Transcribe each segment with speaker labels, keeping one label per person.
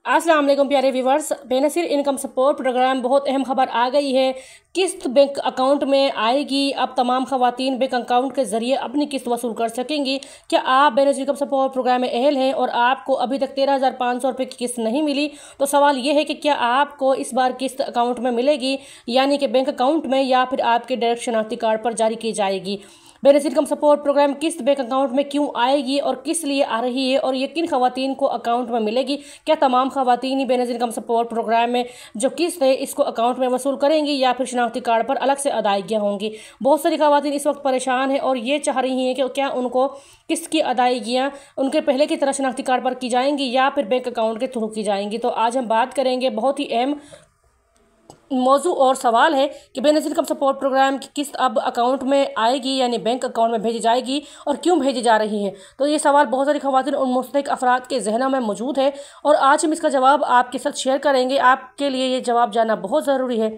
Speaker 1: अस्सलाम वालेकुम प्यारे viewers. Benazir income support programme बहुत अहम खबर आ गई है। किस्त बैंक अकाउंट में आएगी। अब तमाम ख़वातीन बैंक अकाउंट के ज़रिए अपनी किस्त वसूल कर सकेंगी। क्या आप बेनज़ीर इनकम सपोर्ट प्रोग्राम में अहल हैं और आपको अभी तक 13,500 रुपये की किस्त नहीं मिली? तो सवाल ये है कि क्या आपको इस बार किस्त अकाउंट में मिलेगी, यानी कि बैंक अकाउंट में, या फिर आपके डायरेक्ट शनाख्ती कार्ड पर जारी की जाएगी। बेनज़ीर इनकम सपोर्ट प्रोग्राम किस्त बैंक अकाउंट में क्यों आएगी और किस लिए आ रही है, और ये किन खवातीन को अकाउंट में मिलेगी? क्या तमाम खवातीन ही बेनज़ीर इनकम सपोर्ट प्रोग्राम में जो किस्त है इसको अकाउंट में वसूल करेंगी, या फिर शनाख्ती कार्ड पर अलग से अदायगियाँ होंगी? बहुत सारी खवातीन इस वक्त परेशान हैं और ये चाह रही हैं कि क्या उनको किस्त की अदायगियाँ उनके पहले की तरह शनाख्ती कार्ड पर की जाएंगी या फिर बैंक अकाउंट के थ्रू की जाएंगी। तो आज हम बात करेंगे, बहुत ही अहम मौजू और सवाल है कि बेनज़ीर इनकम सपोर्ट प्रोग्राम की किस्त अब अकाउंट में आएगी, यानी बैंक अकाउंट में भेजी जाएगी, और क्यों भेजी जा रही है। तो ये सवाल बहुत सारी खवातीन और मुस्तहिक अफराद के जहनों में मौजूद है और आज हम इसका जवाब आपके साथ शेयर करेंगे। आपके लिए ये जवाब जानना बहुत ज़रूरी है।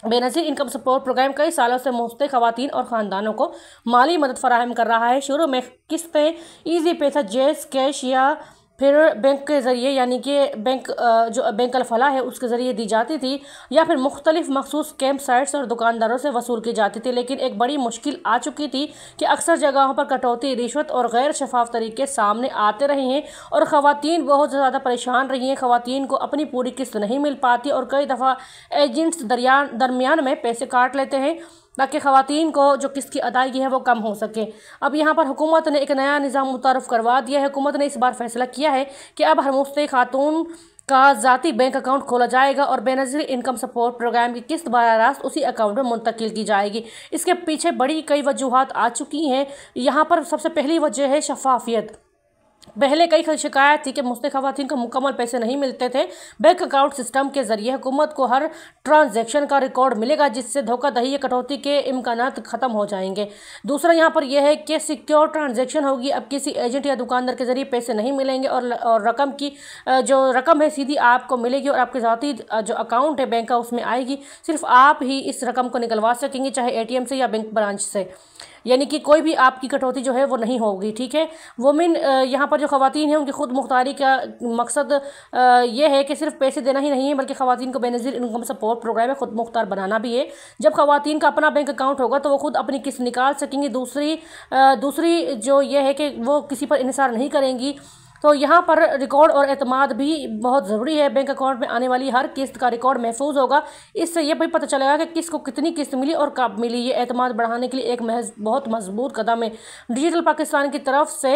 Speaker 1: बेनज़ीर इनकम सपोर्ट प्रोग्राम कई सालों से मुस्तहिक खवातीन और ख़ानदानों को माली मदद फराहम कर रहा है। शुरू में किस्तें ईजी पैसा, जैज़ कैश या फिर बैंक के ज़रिए, यानी कि जो बैंक अल फलाह है उसके ज़रिए दी जाती थी, या फिर मुख्तलिफ मखसूस कैंप साइट्स और दुकानदारों से वसूल की जाती थी। लेकिन एक बड़ी मुश्किल आ चुकी थी कि अक्सर जगहों पर कटौती, रिश्वत और गैर शफाफ तरीके सामने आते रहे हैं और ख़वातीन बहुत ज़्यादा परेशान रही हैं। ख़वातीन को अपनी पूरी किस्त नहीं मिल पाती और कई दफ़ा एजेंट्स दरमियान में पैसे काट लेते हैं ताकि ख़वातीन को जो किस्त की अदायगी है वो कम हो सके। अब यहाँ पर हुकूमत ने एक नया निज़ाम मुतारफ़ करवा दिया है। हुकूमत ने इस बार फैसला किया है कि अब हर मुस्तहिक खातून का ज़ाती बैंक अकाउंट खोला जाएगा और बेनज़ीर इनकम सपोर्ट प्रोग्राम की किस्त बराह रास्त उसी अकाउंट में मुंतकिल की जाएगी। इसके पीछे बड़ी कई वजूहात आ चुकी हैं। यहाँ पर सबसे पहली वजह है शफाफियत। पहले कई शिकायत थी कि मुस्तहिक खवातीन को मुकम्मल पैसे नहीं मिलते थे। बैंक अकाउंट सिस्टम के ज़रिए हुकूमत को हर ट्रांजैक्शन का रिकॉर्ड मिलेगा, जिससे धोखाधड़ी या कटौती के इम्कानात ख़त्म हो जाएंगे। दूसरा यहाँ पर यह है कि सिक्योर ट्रांजैक्शन होगी। अब किसी एजेंट या दुकानदार के ज़रिए पैसे नहीं मिलेंगे और रकम की जो रकम है सीधी आपको मिलेगी और आपके ज़ाती जो अकाउंट है बैंक का उसमें आएगी। सिर्फ आप ही इस रकम को निकलवा सकेंगे, चाहे ATM से या बैंक ब्रांच से, यानी कि कोई भी आपकी कटौती जो है वो नहीं होगी। ठीक है। वुमेन यहाँ पर जो ख़वातीन हैं उनकी खुद मुख्तारी का मकसद ये है कि सिर्फ पैसे देना ही नहीं है, बल्कि ख़वातीन को बेनज़ीर इनकम सपोर्ट प्रोग्राम में खुद मुख्तार बनाना भी है। जब ख़वातीन का अपना बैंक अकाउंट होगा तो वो खुद अपनी किस्त निकाल सकेंगी। दूसरी जो ये है कि वो किसी पर इन्हिसार नहीं करेंगी। तो यहाँ पर रिकॉर्ड और एतमाद भी बहुत ज़रूरी है। बैंक अकाउंट में आने वाली हर किस्त का रिकॉर्ड महफूज होगा। इससे ये भी पता चलेगा कि किसको कितनी किस्त मिली और कब मिली। ये एतमाद बढ़ाने के लिए एक बहुत मजबूत कदम है। डिजिटल पाकिस्तान की तरफ से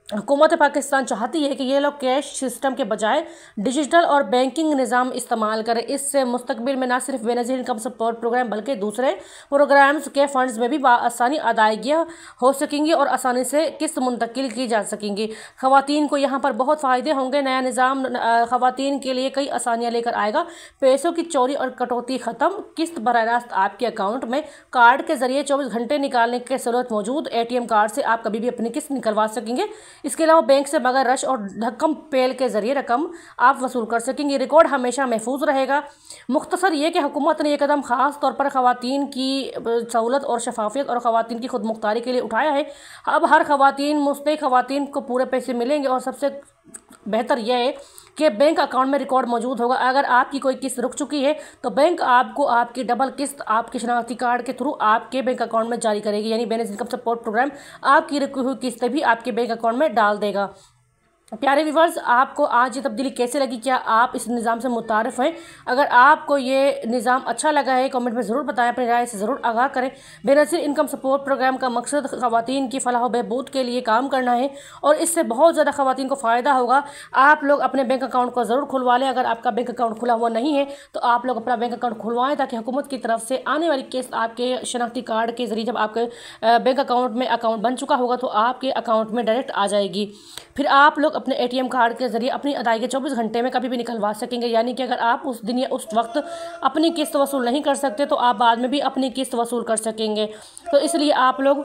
Speaker 1: हुकूमत पाकिस्तान चाहती है कि ये लोग कैश सिस्टम के बजाय डिजिटल और बैंकिंग निज़ाम इस्तेमाल करें। इससे मुस्तकबिल में न सिर्फ बेनज़ीर इनकम सपोर्ट प्रोग्राम बल्कि दूसरे प्रोग्राम्स के फ़ंड्स में भी आसानी अदायगियाँ हो सकेंगी और आसानी से किस्त मुंतकिल की जा सकेंगी। ख़वातीन को यहाँ पर बहुत फ़ायदे होंगे। नया निज़ाम ख़वातीन के लिए कई आसानियाँ लेकर आएगा। पैसों की चोरी और कटौती ख़त्म। किस्त बराह रास्त आपके अकाउंट में कार्ड के ज़रिए 24 घंटे निकालने की सहूलत मौजूद। ATM कार्ड से आप कभी भी अपनी किस्त निकलवा सकेंगे। इसके अलावा बैंक से बगैर रश और धक्कम पेल के ज़रिए रकम आप वसूल कर सकेंगे। रिकॉर्ड हमेशा महफूज रहेगा। मुख्तसर ये कि हुकूमत ने यह कदम ख़ास तौर पर ख़वातीन की सहूलत और शफाफियत और ख़वातीन की खुद मुख्तारी के लिए उठाया है। अब हर ख़वातीन, मुस्तहिक ख़वातीन को पूरे पैसे मिलेंगे और सबसे बेहतर यह है कि बैंक अकाउंट में रिकॉर्ड मौजूद होगा। अगर आपकी कोई किस्त रुक चुकी है तो बैंक आपको आपकी डबल किस्त आपके शनाख्ती कार्ड के थ्रू आपके बैंक अकाउंट में जारी करेगी, यानी बेनज़ीर इनकम सपोर्ट प्रोग्राम आपकी रुकी हुई किस्तें भी आपके बैंक अकाउंट में डाल देगा। प्यारे व्यूवर्स, आपको आज ये तब्दीली कैसे लगी? क्या आप इस निज़ाम से मुतारिफ़ हैं? अगर आपको ये निज़ाम अच्छा लगा है कमेंट में ज़रूर बताएं, अपनी राय से ज़रूर आगाह करें। बेनज़ीर इनकम सपोर्ट प्रोग्राम का मकसद ख़वातीन की फ़लाह व बहबूद के लिए काम करना है और इससे बहुत ज़्यादा ख़वातीन को फ़ायदा होगा। आप लोग अपने बैंक अकाउंट को ज़रूर खुलवा लें। अगर आपका बैंक अकाउंट खुला हुआ नहीं है तो आप लोग अपना बैंक अकाउंट खुलवाएँ, ताकि हुकूमत की तरफ से आने वाली किस्त आपके शनाख्ती कार्ड के ज़रिए, जब आपके बैंक अकाउंट में अकाउंट बन चुका होगा तो आपके अकाउंट में डायरेक्ट आ जाएगी। फिर आप लोग अपने ATM कार्ड के ज़रिए अपनी अदायगी 24 घंटे में कभी भी निकलवा सकेंगे, यानी कि अगर आप उस दिन या उस वक्त अपनी किस्त वसूल नहीं कर सकते तो आप बाद में भी अपनी किस्त वसूल कर सकेंगे। तो इसलिए आप लोग